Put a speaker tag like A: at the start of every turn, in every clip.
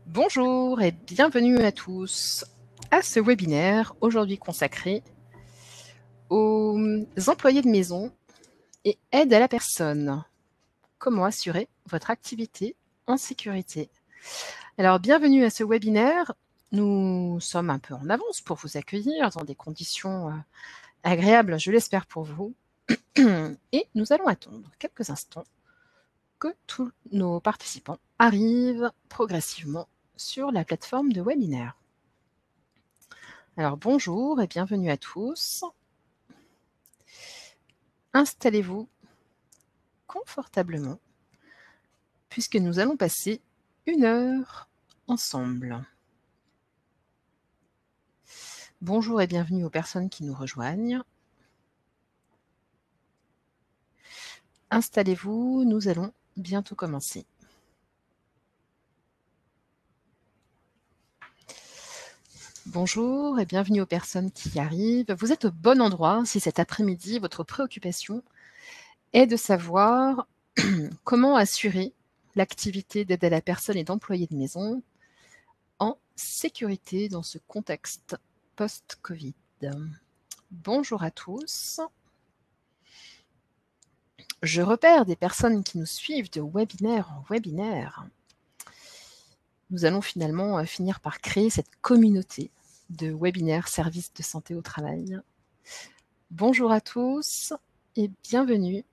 A: Bonjour et bienvenue à tous à ce webinaire aujourd'hui consacré aux employés de maison et aide à la personne. Comment assurer votre activité en sécurité? Alors bienvenue à ce webinaire. Nous sommes un peu en avance pour vous accueillir dans des conditions agréables, je l'espère pour vous. Et nous allons attendre quelques instants que tous nos participants arrivent progressivement sur la plateforme de webinaire. Alors bonjour et bienvenue à tous. Installez-vous confortablement puisque nous allons passer 1 heure ensemble. Bonjour et bienvenue aux personnes qui nous rejoignent. Installez-vous, nous allons bientôt commencer. Bonjour et bienvenue aux personnes qui arrivent. Vous êtes au bon endroit si cet après-midi, votre préoccupation est de savoir comment assurer l'activité d'aide à la personne et d'employés de maison en sécurité dans ce contexte post-Covid. Bonjour à tous. Je repère des personnes qui nous suivent de webinaire en webinaire. Nous allons finalement finir par créer cette communauté de webinaires services de santé au travail. Bonjour à tous et bienvenue.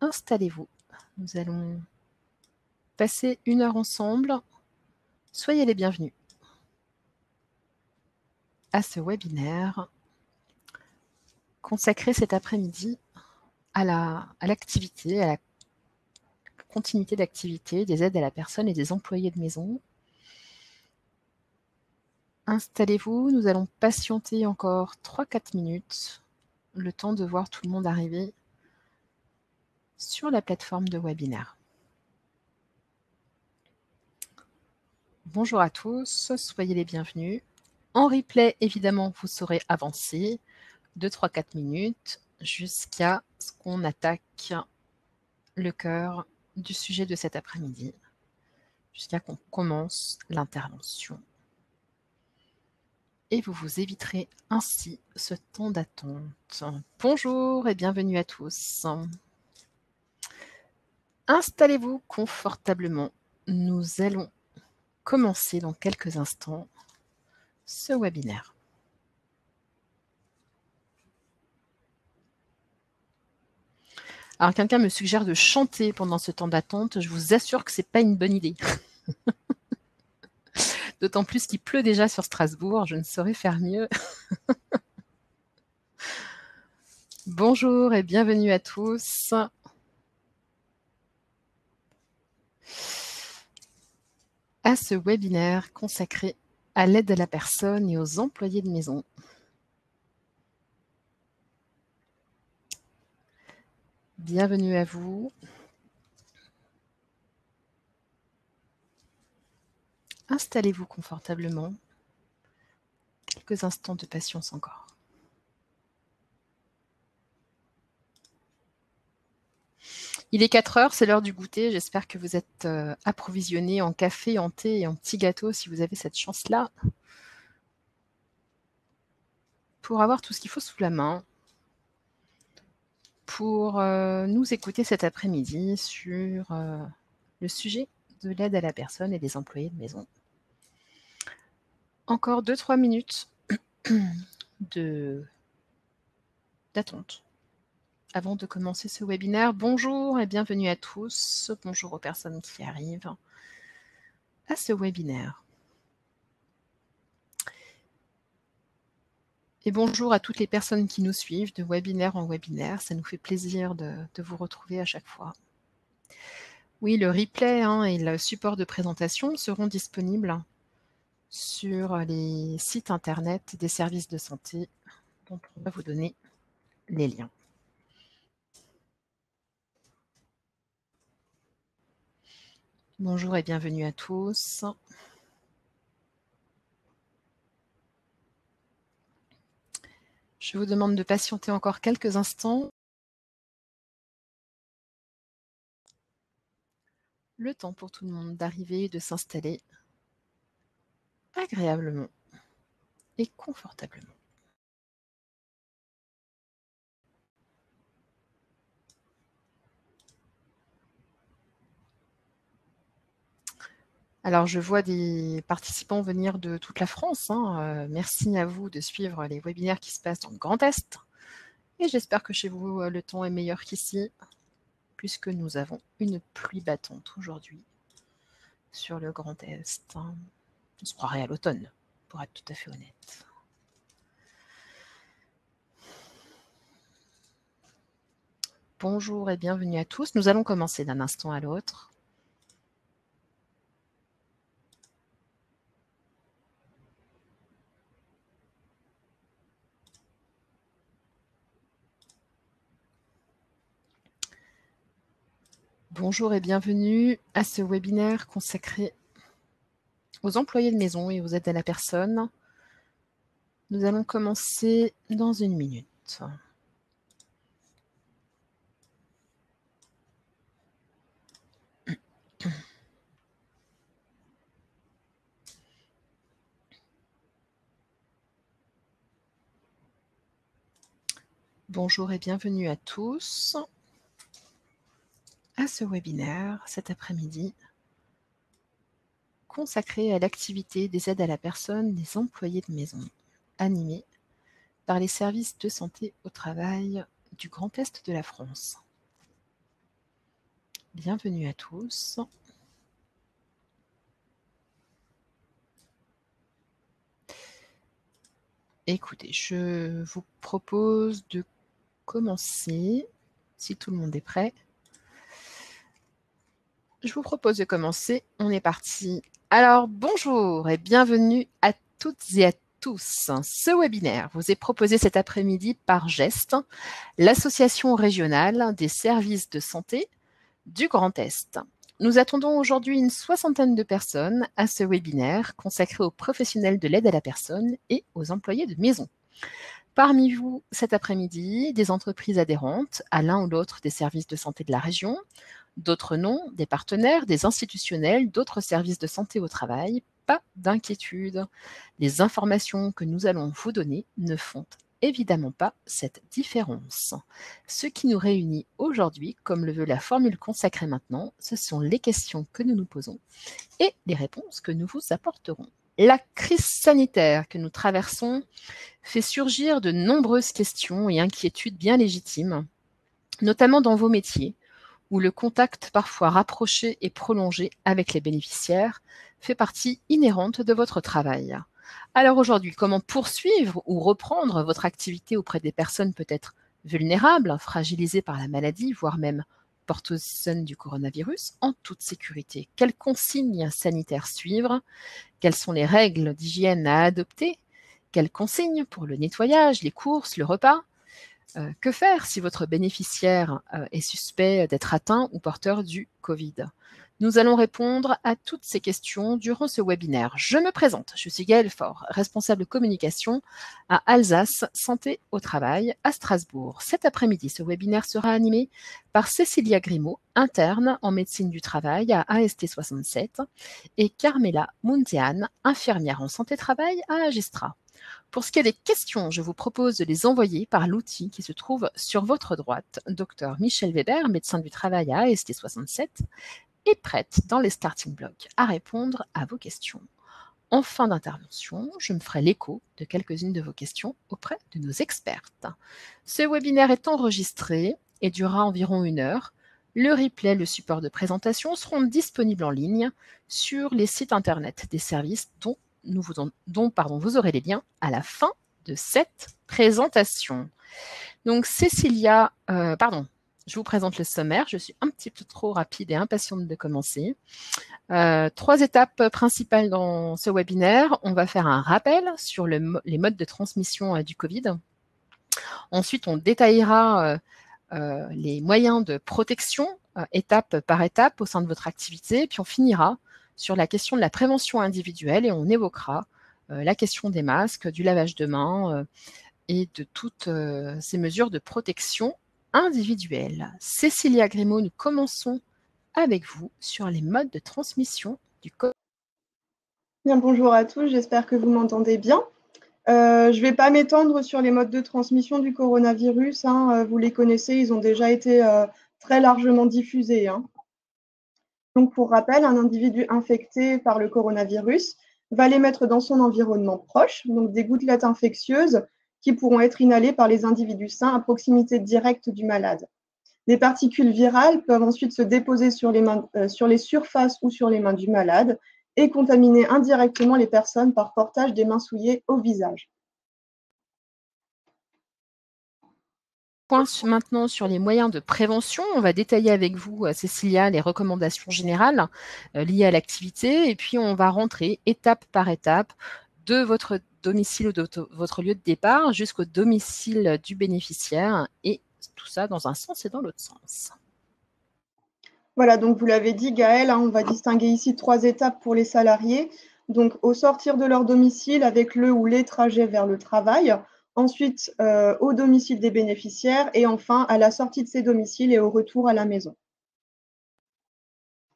A: Installez-vous. Nous allons passer 1 heure ensemble. Soyez les bienvenus à ce webinaire consacré cet après-midi à l'activité, à la continuité d'activité des aides à la personne et des employés de maison. Installez-vous, nous allons patienter encore 3-4 minutes, le temps de voir tout le monde arriver sur la plateforme de webinaire. Bonjour à tous, soyez les bienvenus. En replay, évidemment, vous saurez avancer de 3-4 minutes jusqu'à ce qu'on attaque le cœur du sujet de cet après-midi, jusqu'à qu'on commence l'intervention. Et vous vous éviterez ainsi ce temps d'attente. Bonjour et bienvenue à tous. Installez-vous confortablement. Nous allons commencer dans quelques instants ce webinaire. Alors quelqu'un me suggère de chanter pendant ce temps d'attente. Je vous assure que ce n'est pas une bonne idée. D'autant plus qu'il pleut déjà sur Strasbourg, je ne saurais faire mieux. Bonjour et bienvenue à tous. À ce webinaire consacré à l'aide à la personne et aux employés de maison. Bienvenue à vous. Installez-vous confortablement. Quelques instants de patience encore. Il est 4 heures, c'est l'heure du goûter. J'espère que vous êtes approvisionnés en café, en thé et en petits gâteaux si vous avez cette chance-là. Pour avoir tout ce qu'il faut sous la main. Pour nous écouter cet après-midi sur le sujet de l'aide à la personne et des employés de maison. Encore 2-3 minutes d'attente avant de commencer ce webinaire. Bonjour et bienvenue à tous. Bonjour aux personnes qui arrivent à ce webinaire. Et bonjour à toutes les personnes qui nous suivent de webinaire en webinaire. Ça nous fait plaisir de vous retrouver à chaque fois. Oui, le replay et le support de présentation seront disponibles sur les sites internet des services de santé dont on va vous donner les liens. Bonjour et bienvenue à tous. Je vous demande de patienter encore quelques instants. Le temps pour tout le monde d'arriver et de s'installer agréablement et confortablement. Alors, je vois des participants venir de toute la France. Merci à vous de suivre les webinaires qui se passent dans le Grand Est. Et j'espère que chez vous, le temps est meilleur qu'ici, puisque nous avons une pluie battante aujourd'hui sur le Grand Est. On se croirait à l'automne, pour être tout à fait honnête. Bonjour et bienvenue à tous. Nous allons commencer d'un instant à l'autre. Bonjour et bienvenue à ce webinaire consacré aux employés de maison et aux aides à la personne. Nous allons commencer dans une minute. Bonjour et bienvenue à tous à ce webinaire cet après-midi consacré à l'activité des aides à la personne des employés de maison, animé par les services de santé au travail du Grand Est de la France. Bienvenue à tous. Écoutez, je vous propose de commencer, si tout le monde est prêt. Je vous propose de commencer. On est parti. Alors, bonjour et bienvenue à toutes et à tous. Ce webinaire vous est proposé cet après-midi par GEST, l'association régionale des services de santé du Grand Est. Nous attendons aujourd'hui une soixantaine de personnes à ce webinaire consacré aux professionnels de l'aide à la personne et aux employés de maison. Parmi vous, cet après-midi, des entreprises adhérentes à l'un ou l'autre des services de santé de la région, d'autres non, des partenaires, des institutionnels, d'autres services de santé au travail. Pas d'inquiétude. Les informations que nous allons vous donner ne font évidemment pas cette différence. Ce qui nous réunit aujourd'hui, comme le veut la formule consacrée maintenant, ce sont les questions que nous nous posons et les réponses que nous vous apporterons. La crise sanitaire que nous traversons fait surgir de nombreuses questions et inquiétudes bien légitimes, notamment dans vos métiers, où le contact parfois rapproché et prolongé avec les bénéficiaires fait partie inhérente de votre travail. Alors aujourd'hui, comment poursuivre ou reprendre votre activité auprès des personnes peut-être vulnérables, fragilisées par la maladie, voire même porteuses du coronavirus, en toute sécurité? Quelles consignes sanitaires suivre? Quelles sont les règles d'hygiène à adopter? Quelles consignes pour le nettoyage, les courses, le repas? Que faire si votre bénéficiaire est suspect d'être atteint ou porteur du Covid? Nous allons répondre à toutes ces questions durant ce webinaire. Je me présente, je suis Gaëlle Faure, responsable communication à Alsace Santé au Travail à Strasbourg. Cet après-midi, ce webinaire sera animé par Cécilia Grimaud, interne en médecine du travail à AST 67, et Carmela Muntean, infirmière en santé-travail à Agistra. Pour ce qui est des questions, je vous propose de les envoyer par l'outil qui se trouve sur votre droite. Dr Michel Weber, médecin du travail à AST 67, est prête dans les starting blocks à répondre à vos questions. En fin d'intervention, je me ferai l'écho de quelques-unes de vos questions auprès de nos expertes. Ce webinaire est enregistré et durera environ 1 heure. Le replay, le support de présentation seront disponibles en ligne sur les sites internet des services dont vous aurez les liens à la fin de cette présentation. Donc Cécilia, je vous présente le sommaire. Je suis un petit peu trop rapide et impatiente de commencer. 3 étapes principales dans ce webinaire. On va faire un rappel sur les modes de transmission du Covid. Ensuite, on détaillera les moyens de protection étape par étape au sein de votre activité. Puis on finira sur la question de la prévention individuelle et on évoquera la question des masques, du lavage de mains et de toutes ces mesures de protection individuelle. Cécilia Grimaud, nous commençons avec vous sur les modes de transmission du coronavirus.
B: Bien, bonjour à tous, j'espère que vous m'entendez bien. Je ne vais pas m'étendre sur les modes de transmission du coronavirus, hein, vous les connaissez, ils ont déjà été très largement diffusés, hein. Donc, pour rappel, un individu infecté par le coronavirus va l'émettre dans son environnement proche, donc des gouttelettes infectieuses qui pourront être inhalées par les individus sains à proximité directe du malade. Des particules virales peuvent ensuite se déposer sur les surfaces ou sur les mains du malade et contaminer indirectement les personnes par portage des mains souillées au visage.
A: Point maintenant sur les moyens de prévention. On va détailler avec vous, Cécilia, les recommandations générales liées à l'activité et puis on va rentrer étape par étape de votre domicile ou de votre lieu de départ jusqu'au domicile du bénéficiaire et tout ça dans un sens et dans l'autre sens.
B: Voilà, donc vous l'avez dit, Gaëlle, hein, on va distinguer ici 3 étapes pour les salariés. Donc, au sortir de leur domicile avec le ou les trajets vers le travail, ensuite au domicile des bénéficiaires et enfin à la sortie de ces domiciles et au retour à la maison.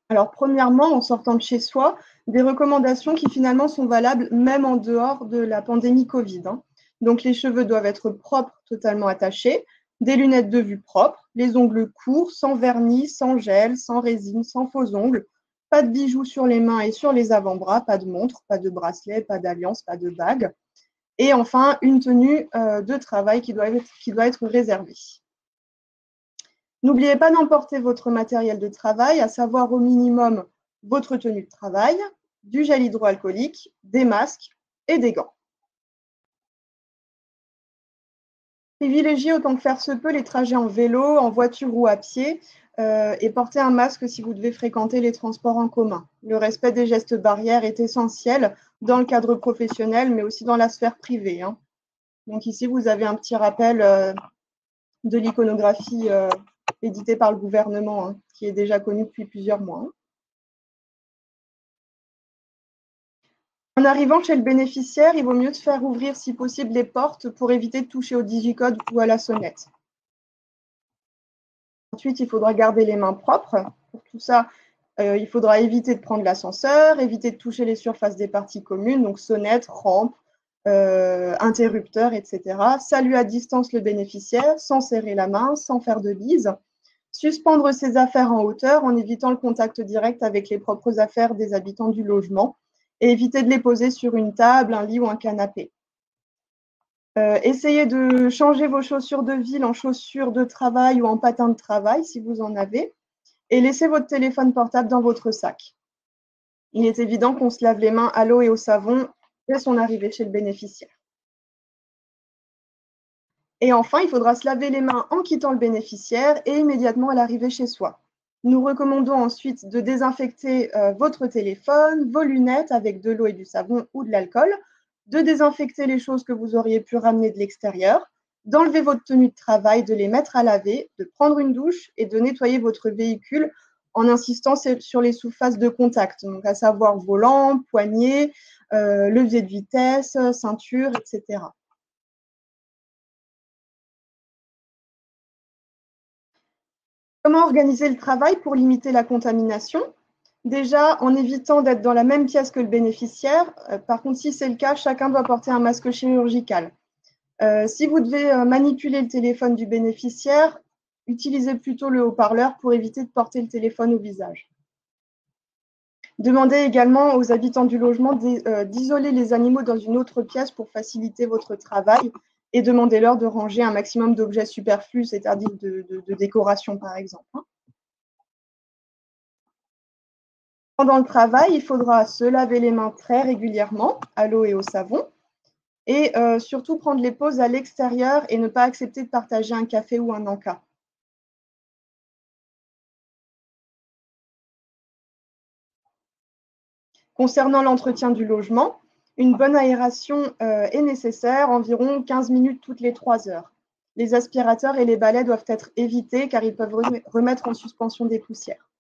B: Alors, premièrement, en sortant de chez soi, des recommandations qui finalement sont valables même en dehors de la pandémie Covid, hein. Donc, les cheveux doivent être propres, totalement attachés, des lunettes de vue propres, les ongles courts, sans vernis, sans gel, sans résine, sans faux ongles, pas de bijoux sur les mains et sur les avant-bras, pas de montre, pas de bracelet, pas d'alliance, pas de bague. Et enfin, une tenue de travail qui doit être réservée. N'oubliez pas d'emporter votre matériel de travail, à savoir au minimum votre tenue de travail, du gel hydroalcoolique, des masques et des gants. Privilégiez autant que faire se peut les trajets en vélo, en voiture ou à pied et portez un masque si vous devez fréquenter les transports en commun. Le respect des gestes barrières est essentiel dans le cadre professionnel, mais aussi dans la sphère privée, hein. Donc ici, vous avez un petit rappel de l'iconographie éditée par le gouvernement, hein, qui est déjà connue depuis plusieurs mois, hein. En arrivant chez le bénéficiaire, il vaut mieux de faire ouvrir si possible les portes pour éviter de toucher au digicode ou à la sonnette. Ensuite, il faudra garder les mains propres. Pour tout ça, il faudra éviter de prendre l'ascenseur, éviter de toucher les surfaces des parties communes, donc sonnette, rampe, interrupteur, etc. Saluer à distance le bénéficiaire sans serrer la main, sans faire de bise. Suspendre ses affaires en hauteur en évitant le contact direct avec les propres affaires des habitants du logement et éviter de les poser sur une table, un lit ou un canapé. Essayez de changer vos chaussures de ville en chaussures de travail ou en patins de travail si vous en avez et laissez votre téléphone portable dans votre sac. Il est évident qu'on se lave les mains à l'eau et au savon dès son arrivée chez le bénéficiaire. Et enfin, il faudra se laver les mains en quittant le bénéficiaire et immédiatement à l'arrivée chez soi. Nous recommandons ensuite de désinfecter votre téléphone, vos lunettes avec de l'eau et du savon ou de l'alcool, de désinfecter les choses que vous auriez pu ramener de l'extérieur, d'enlever votre tenue de travail, de les mettre à laver, de prendre une douche et de nettoyer votre véhicule en insistant sur les surfaces de contact, donc à savoir volant, poignet, levier de vitesse, ceinture, etc. Comment organiser le travail pour limiter la contamination? Déjà, en évitant d'être dans la même pièce que le bénéficiaire. Par contre, si c'est le cas, chacun doit porter un masque chirurgical. Si vous devez manipuler le téléphone du bénéficiaire, utilisez plutôt le haut-parleur pour éviter de porter le téléphone au visage. Demandez également aux habitants du logement d'isoler les animaux dans une autre pièce pour faciliter votre travail et demandez-leur de ranger un maximum d'objets superflus, c'est-à-dire de décoration par exemple. Pendant le travail, il faudra se laver les mains très régulièrement à l'eau et au savon et surtout prendre les pauses à l'extérieur et ne pas accepter de partager un café ou un encas. Concernant l'entretien du logement, une bonne aération est nécessaire, environ 15 minutes toutes les 3 heures. Les aspirateurs et les balais doivent être évités car ils peuvent remettre en suspension des poussières.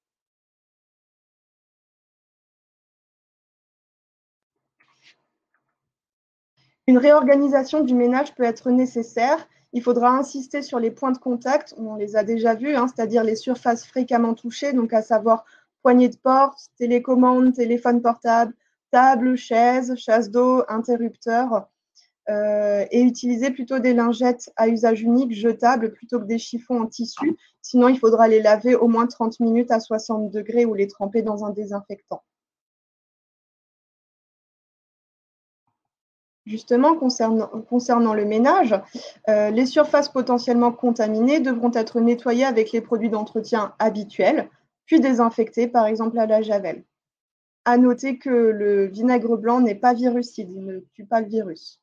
B: Une réorganisation du ménage peut être nécessaire. il faudra insister sur les points de contact, on les a déjà vus, hein, c'est-à-dire les surfaces fréquemment touchées, donc à savoir poignée de porte, télécommande, téléphone portable, table, chaise, chasse d'eau, interrupteur, et utiliser plutôt des lingettes à usage unique jetables plutôt que des chiffons en tissu. Sinon, il faudra les laver au moins 30 minutes à 60 degrés ou les tremper dans un désinfectant. Justement, concernant le ménage, les surfaces potentiellement contaminées devront être nettoyées avec les produits d'entretien habituels, puis désinfectées, par exemple à la javel. À noter que le vinaigre blanc n'est pas virucide, il ne tue pas le virus.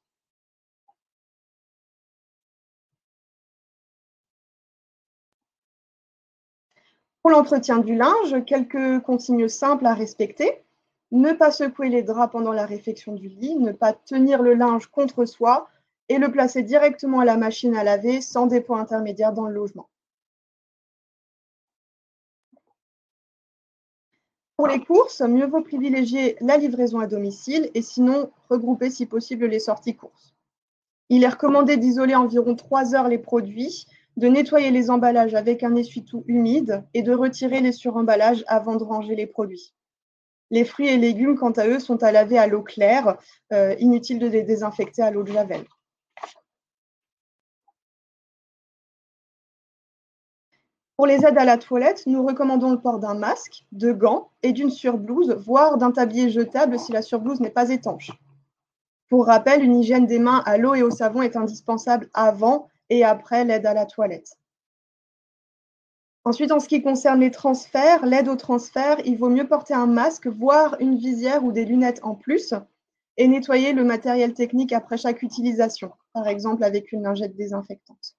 B: Pour l'entretien du linge, quelques consignes simples à respecter. Ne pas secouer les draps pendant la réfection du lit, ne pas tenir le linge contre soi et le placer directement à la machine à laver sans dépôt intermédiaire dans le logement. Pour les courses, mieux vaut privilégier la livraison à domicile et sinon regrouper si possible les sorties courses. Il est recommandé d'isoler environ 3 heures les produits, de nettoyer les emballages avec un essuie-tout humide et de retirer les suremballages avant de ranger les produits. Les fruits et légumes, quant à eux, sont à laver à l'eau claire, inutile de les désinfecter à l'eau de javel. Pour les aides à la toilette, nous recommandons le port d'un masque, de gants et d'une surblouse, voire d'un tablier jetable si la surblouse n'est pas étanche. Pour rappel, une hygiène des mains à l'eau et au savon est indispensable avant et après l'aide à la toilette. Ensuite, en ce qui concerne les transferts, l'aide au transfert, il vaut mieux porter un masque, voire une visière ou des lunettes en plus, et nettoyer le matériel technique après chaque utilisation, par exemple avec une lingette désinfectante.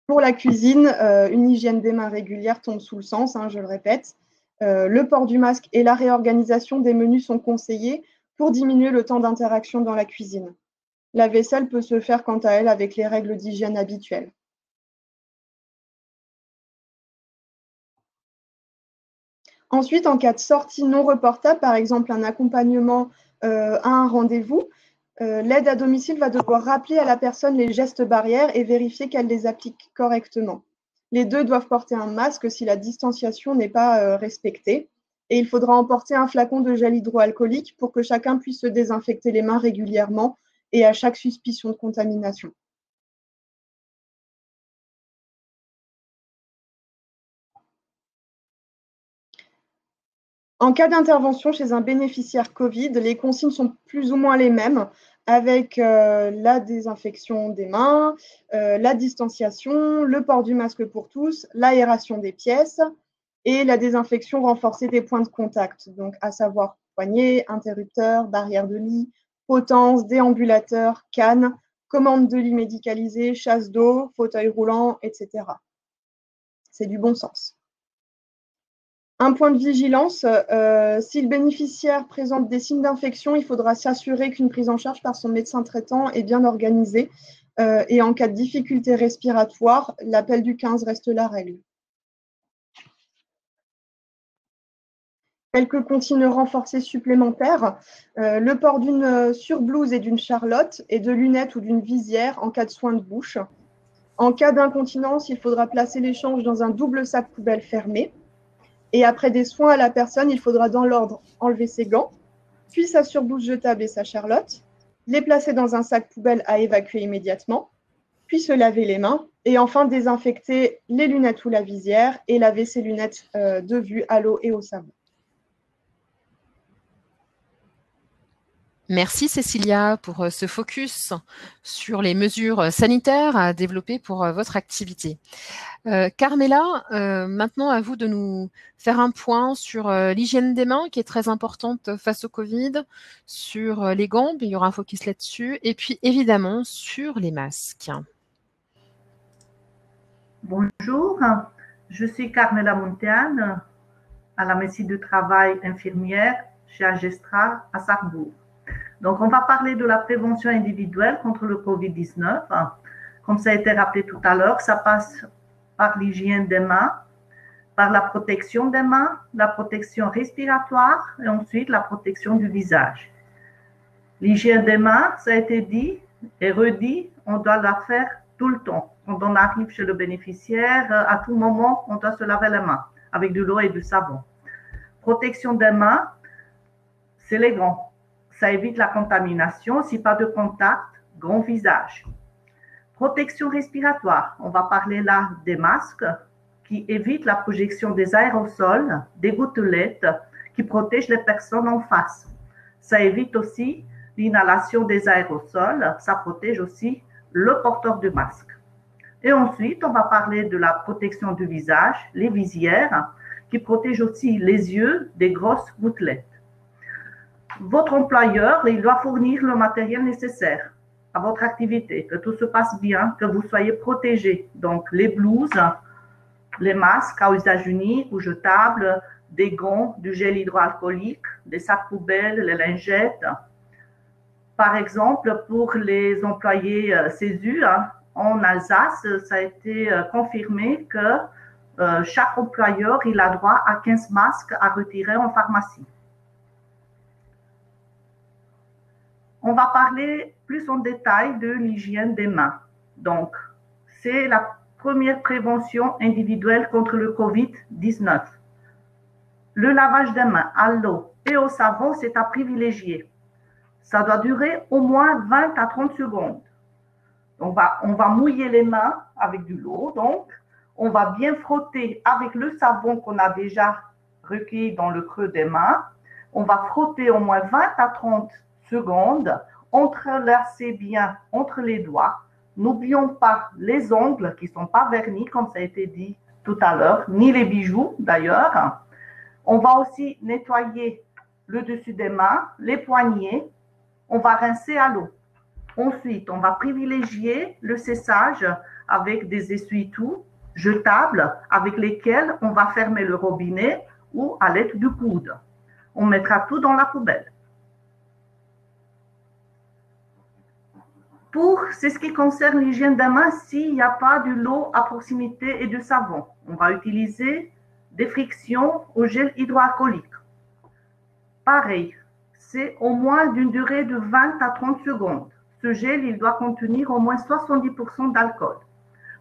B: Pour la cuisine, une hygiène des mains régulière tombe sous le sens, hein, je le répète. Le port du masque et la réorganisation des menus sont conseillés pour diminuer le temps d'interaction dans la cuisine. La vaisselle peut se faire quant à elle avec les règles d'hygiène habituelles. Ensuite, en cas de sortie non reportable, par exemple un accompagnement à un rendez-vous, l'aide à domicile va devoir rappeler à la personne les gestes barrières et vérifier qu'elle les applique correctement. Les deux doivent porter un masque si la distanciation n'est pas respectée. Et il faudra emporter un flacon de gel hydroalcoolique pour que chacun puisse se désinfecter les mains régulièrement et à chaque suspicion de contamination. En cas d'intervention chez un bénéficiaire Covid, les consignes sont plus ou moins les mêmes, avec la désinfection des mains, la distanciation, le port du masque pour tous, l'aération des pièces et la désinfection renforcée des points de contact, donc à savoir poignées, interrupteurs, barrières de lit, potences, déambulateurs, cannes, commandes de lit médicalisées, chasse d'eau, fauteuil roulant, etc. C'est du bon sens. Un point de vigilance, si le bénéficiaire présente des signes d'infection, il faudra s'assurer qu'une prise en charge par son médecin traitant est bien organisée. Et en cas de difficulté respiratoire, l'appel du 15 reste la règle. Quelques consignes renforcées supplémentaires, le port d'une surblouse et d'une charlotte et de lunettes ou d'une visière en cas de soins de bouche. En cas d'incontinence, il faudra placer l'échange dans un double sac poubelle fermé. Et après des soins à la personne, il faudra dans l'ordre enlever ses gants, puis sa surblouse jetable et sa charlotte, les placer dans un sac poubelle à évacuer immédiatement, puis se laver les mains et enfin désinfecter les lunettes ou la visière et laver ses lunettes de vue à l'eau et au savon.
A: Merci Cécilia pour ce focus sur les mesures sanitaires à développer pour votre activité. Carmela, maintenant à vous de nous faire un point sur l'hygiène des mains qui est très importante face au Covid, sur les gants, il y aura un focus là-dessus, et puis évidemment sur les masques.
C: Bonjour, je suis Carmela Montean, à la médecine du travail infirmière chez Agestra à Sarrebourg. Donc, on va parler de la prévention individuelle contre le Covid-19. Comme ça a été rappelé tout à l'heure, ça passe par l'hygiène des mains, par la protection des mains, la protection respiratoire et ensuite la protection du visage. L'hygiène des mains, ça a été dit et redit, on doit la faire tout le temps. Quand on arrive chez le bénéficiaire, à tout moment, on doit se laver les mains avec de l'eau et du savon. Protection des mains, c'est les gants. Ça évite la contamination. Si pas de contact, grand visage. Protection respiratoire, on va parler là des masques qui évitent la projection des aérosols, des gouttelettes, qui protègent les personnes en face. Ça évite aussi l'inhalation des aérosols, ça protège aussi le porteur du masque. Et ensuite, on va parler de la protection du visage, les visières, qui protègent aussi les yeux des grosses gouttelettes. Votre employeur, il doit fournir le matériel nécessaire à votre activité, que tout se passe bien, que vous soyez protégé. Donc, les blouses, les masques à usage unique ou jetable, des gants, du gel hydroalcoolique, des sacs poubelles, les lingettes. Par exemple, pour les employés CESU, en Alsace, ça a été confirmé que chaque employeur, il a droit à 15 masques à retirer en pharmacie. On va parler plus en détail de l'hygiène des mains. Donc, c'est la première prévention individuelle contre le COVID-19. Le lavage des mains à l'eau et au savon, c'est à privilégier. Ça doit durer au moins 20 à 30 secondes. On va mouiller les mains avec de l'eau, donc on va bien frotter avec le savon qu'on a déjà recueilli dans le creux des mains. On va frotter au moins 20 à 30 secondes, entrelacer bien entre les doigts. N'oublions pas les ongles qui ne sont pas vernis, comme ça a été dit tout à l'heure, ni les bijoux d'ailleurs. On va aussi nettoyer le dessus des mains, les poignets. On va rincer à l'eau. Ensuite, on va privilégier le séchage avec des essuie-tout jetables avec lesquels on va fermer le robinet ou à l'aide du coude. On mettra tout dans la poubelle. C'est ce qui concerne l'hygiène des mains s'il n'y a pas de l'eau à proximité et du savon. On va utiliser des frictions au gel hydroalcoolique. Pareil, c'est au moins d'une durée de 20 à 30 secondes. Ce gel, il doit contenir au moins 70% d'alcool.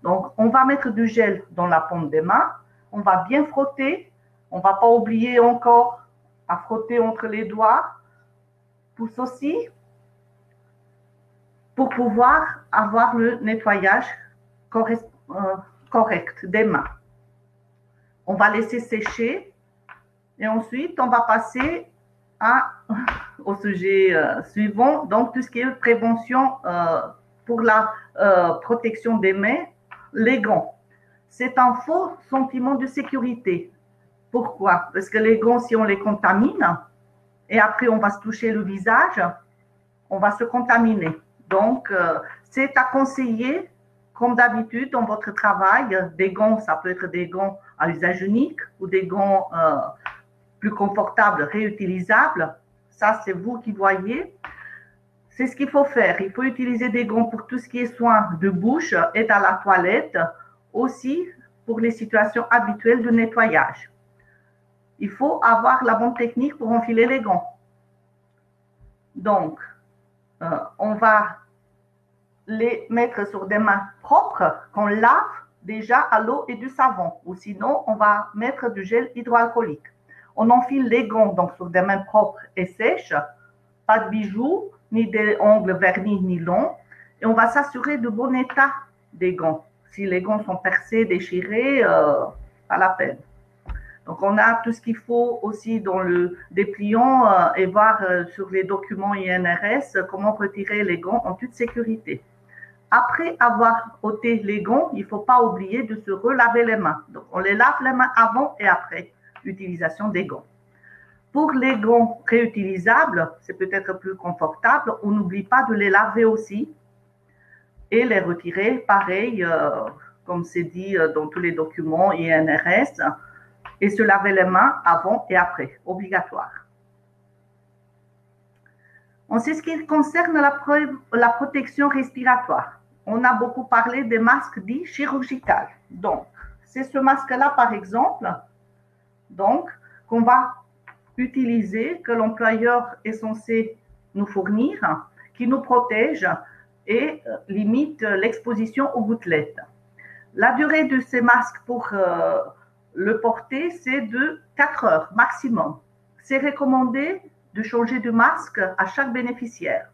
C: Donc, on va mettre du gel dans la paume des mains. On va bien frotter. On ne va pas oublier encore à frotter entre les doigts. Pouce aussi, pour pouvoir avoir le nettoyage correct des mains. On va laisser sécher et ensuite, on va passer au sujet suivant, donc tout ce qui est prévention pour la protection des mains, les gants. C'est un faux sentiment de sécurité. Pourquoi? Parce que les gants, si on les contamine, et après on va se toucher le visage, on va se contaminer. Donc, c'est à conseiller, comme d'habitude, dans votre travail, des gants, ça peut être des gants à usage unique ou des gants plus confortables, réutilisables. Ça, c'est vous qui voyez. C'est ce qu'il faut faire. Il faut utiliser des gants pour tout ce qui est soins de bouche et à la toilette, aussi pour les situations habituelles de nettoyage. Il faut avoir la bonne technique pour enfiler les gants. Donc, on va les mettre sur des mains propres qu'on lave déjà à l'eau et du savon. Ou sinon, on va mettre du gel hydroalcoolique. On enfile les gants donc sur des mains propres et sèches, pas de bijoux, ni des ongles vernis ni longs. Et on va s'assurer du bon état des gants. Si les gants sont percés, déchirés, pas la peine. Donc, on a tout ce qu'il faut aussi dans le dépliant et voir sur les documents INRS comment retirer les gants en toute sécurité. Après avoir ôté les gants, il ne faut pas oublier de se relaver les mains. Donc, on les lave les mains avant et après l'utilisation des gants. Pour les gants réutilisables, c'est peut-être plus confortable. On n'oublie pas de les laver aussi et les retirer, pareil, comme c'est dit dans tous les documents INRS, et se laver les mains avant et après, obligatoire. En ce qui concerne la protection respiratoire, on a beaucoup parlé des masques dits chirurgicaux. Donc, c'est ce masque-là, par exemple, donc, qu'on va utiliser, que l'employeur est censé nous fournir, qui nous protège et limite l'exposition aux gouttelettes. La durée de ces masques pour le porter, c'est de 4 heures maximum. C'est recommandé de changer de masque à chaque bénéficiaire.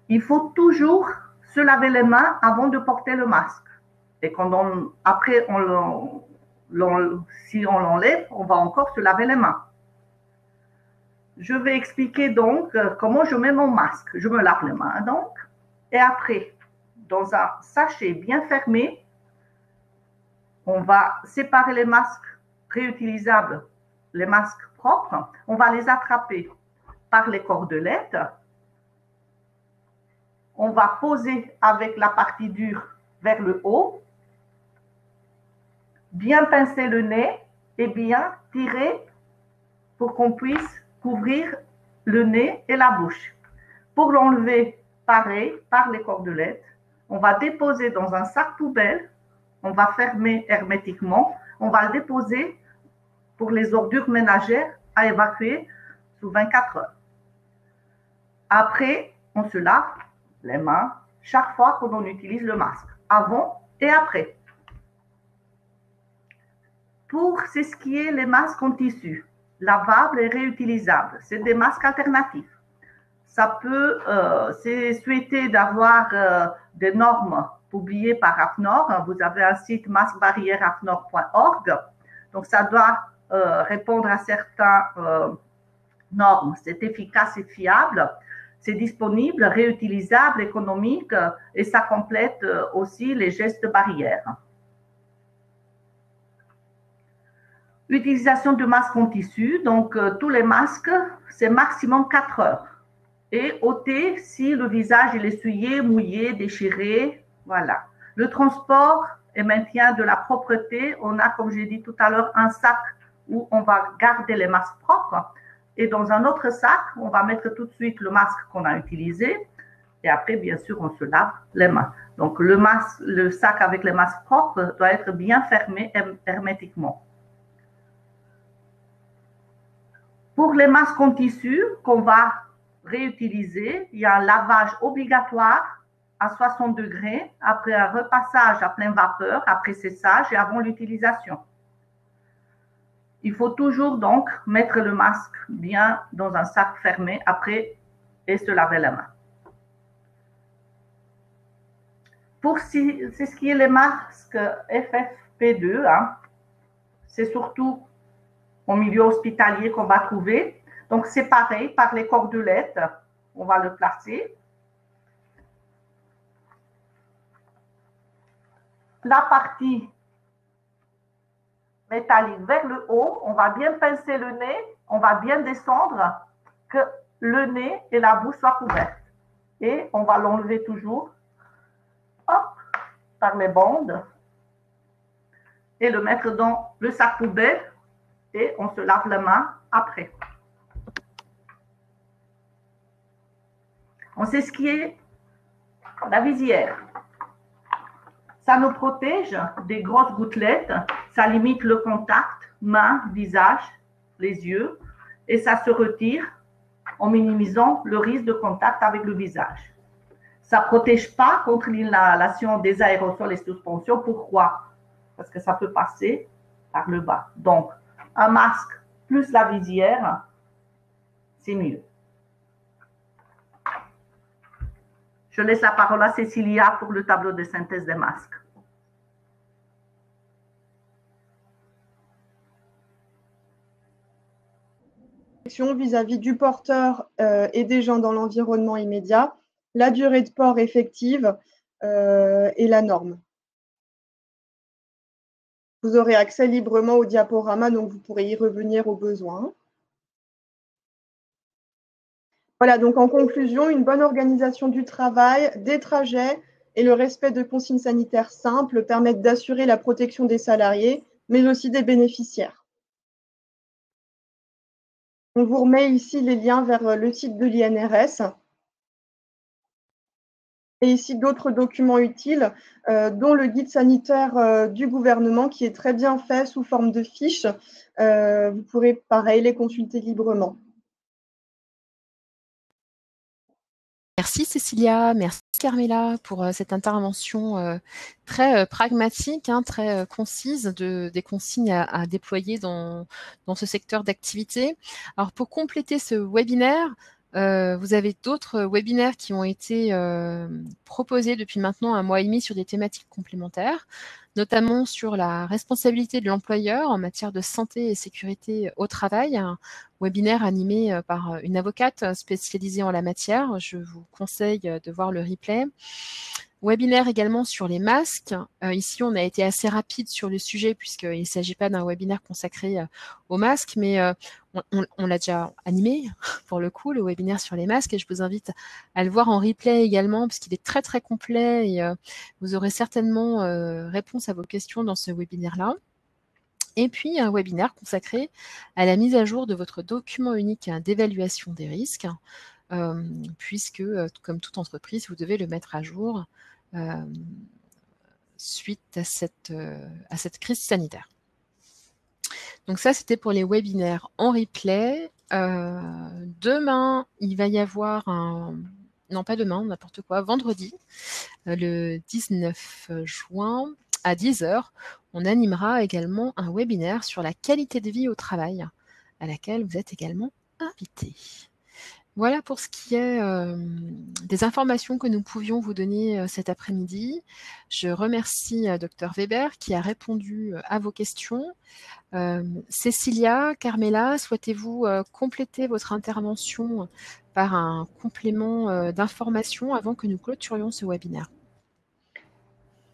C: Il faut toujours se laver les mains avant de porter le masque. Et après, si on l'enlève, on va encore se laver les mains. Je vais expliquer donc comment je mets mon masque. Je me lave les mains donc. Et après, dans un sachet bien fermé, on va séparer les masques réutilisables, les masques propres. On va les attraper par les cordelettes. On va poser avec la partie dure vers le haut, bien pincer le nez et bien tirer pour qu'on puisse couvrir le nez et la bouche. Pour l'enlever, pareil, par les cordelettes, on va déposer dans un sac poubelle, on va fermer hermétiquement, on va le déposer pour les ordures ménagères à évacuer sous 24 heures. Après, on se lave les mains chaque fois qu'on utilise le masque, avant et après. Pour ce qui est les masques en tissu, lavables et réutilisables, c'est des masques alternatifs. Ça peut, c'est souhaité d'avoir des normes publiées par AFNOR. Vous avez un site masquebarrièreafnor.org. Donc, ça doit répondre à certaines normes. C'est efficace et fiable. C'est disponible, réutilisable, économique et ça complète aussi les gestes barrières. Utilisation de masques en tissu. Donc, tous les masques, c'est maximum 4 heures. Et ôter si le visage est essuyé, mouillé, déchiré. Voilà. Le transport et maintien de la propreté, on a, comme j'ai dit tout à l'heure, un sac où on va garder les masques propres. Et dans un autre sac, on va mettre tout de suite le masque qu'on a utilisé. Et après, bien sûr, on se lave les mains. Donc, le sac avec les masques propres doit être bien fermé hermétiquement. Pour les masques en tissu qu'on va réutiliser, il y a un lavage obligatoire à 60 degrés après un repassage à pleine vapeur, après séchage et avant l'utilisation. Il faut toujours donc mettre le masque bien dans un sac fermé après et se laver les mains. Pour ce qui est les masques FFP2, hein, c'est surtout au milieu hospitalier qu'on va trouver. Donc, c'est pareil, par les cordelettes, on va le placer. La partie métallique vers le haut, on va bien pincer le nez, on va bien descendre, que le nez et la bouche soient couverts. Et on va l'enlever toujours, hop, par les bandes, et le mettre dans le sac poubelle, et on se lave les mains après. On sait ce qui est la visière. Ça nous protège des grosses gouttelettes, ça limite le contact, main, visage, les yeux, et ça se retire en minimisant le risque de contact avec le visage. Ça ne protège pas contre l'inhalation des aérosols et suspensions. Pourquoi? Parce que ça peut passer par le bas. Donc, un masque plus la visière, c'est mieux. Je laisse la parole à Cécilia pour le tableau de synthèse des masques.
B: Vis-à-vis du porteur et des gens dans l'environnement immédiat, la durée de port effective et la norme. Vous aurez accès librement au diaporama, donc vous pourrez y revenir au besoin. Voilà, donc en conclusion, une bonne organisation du travail, des trajets et le respect de consignes sanitaires simples permettent d'assurer la protection des salariés, mais aussi des bénéficiaires. On vous remet ici les liens vers le site de l'INRS. Et ici, d'autres documents utiles, dont le guide sanitaire du gouvernement, qui est très bien fait sous forme de fiches. Vous pourrez, pareil, les consulter librement.
A: Merci Cécilia, merci Carmela pour cette intervention très pragmatique, hein, très concise des consignes à déployer dans ce secteur d'activité. Alors pour compléter ce webinaire, vous avez d'autres webinaires qui ont été proposés depuis maintenant 1 mois et demi sur des thématiques complémentaires, notamment sur la responsabilité de l'employeur en matière de santé et sécurité au travail, un webinaire animé par une avocate spécialisée en la matière. Je vous conseille de voir le replay. Webinaire également sur les masques. Ici, on a été assez rapide sur le sujet puisqu'il ne s'agit pas d'un webinaire consacré aux masques, mais on l'a déjà animé pour le coup, le webinaire sur les masques, et je vous invite à le voir en replay également parce qu'il est très très complet et vous aurez certainement réponse à vos questions dans ce webinaire-là. Et puis un webinaire consacré à la mise à jour de votre document unique d'évaluation des risques, puisque, comme toute entreprise, vous devez le mettre à jour suite à cette crise sanitaire. Donc ça, c'était pour les webinaires en replay. Demain, il va y avoir non pas demain, n'importe quoi, vendredi, le 19 juin, à 10 h, on animera également un webinaire sur la qualité de vie au travail, à laquelle vous êtes également invités. Voilà pour ce qui est des informations que nous pouvions vous donner cet après-midi. Je remercie Dr Weber qui a répondu à vos questions. Cécilia, Carmela, souhaitez-vous compléter votre intervention par un complément d'information avant que nous clôturions ce webinaire?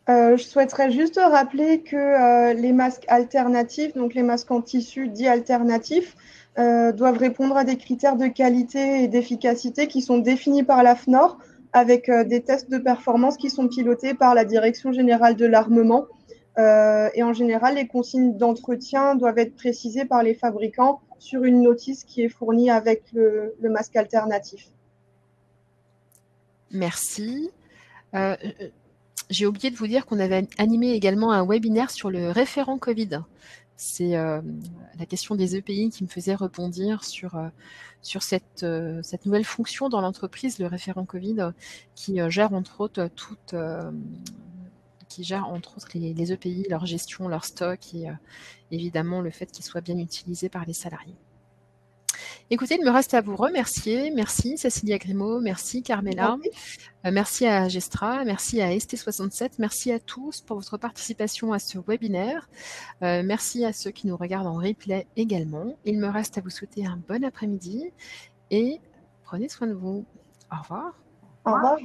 B: Je souhaiterais juste rappeler que les masques alternatifs, donc les masques en tissu dits alternatifs, doivent répondre à des critères de qualité et d'efficacité qui sont définis par la FNOR, avec des tests de performance qui sont pilotés par la Direction générale de l'armement. Et en général, les consignes d'entretien doivent être précisées par les fabricants sur une notice qui est fournie avec le masque alternatif.
A: Merci. J'ai oublié de vous dire qu'on avait animé également un webinaire sur le référent Covid. C'est la question des EPI qui me faisait rebondir sur cette nouvelle fonction dans l'entreprise, le référent Covid, qui gère entre autres les EPI, leur gestion, leur stock et évidemment le fait qu'ils soient bien utilisés par les salariés. Écoutez, il me reste à vous remercier. Merci Cécilia Grimaud, merci Carmela, merci à Gestra, merci à ST67, merci à tous pour votre participation à ce webinaire. Merci à ceux qui nous regardent en replay également. Il me reste à vous souhaiter un bon après-midi et prenez soin de vous. Au revoir.
B: Au revoir.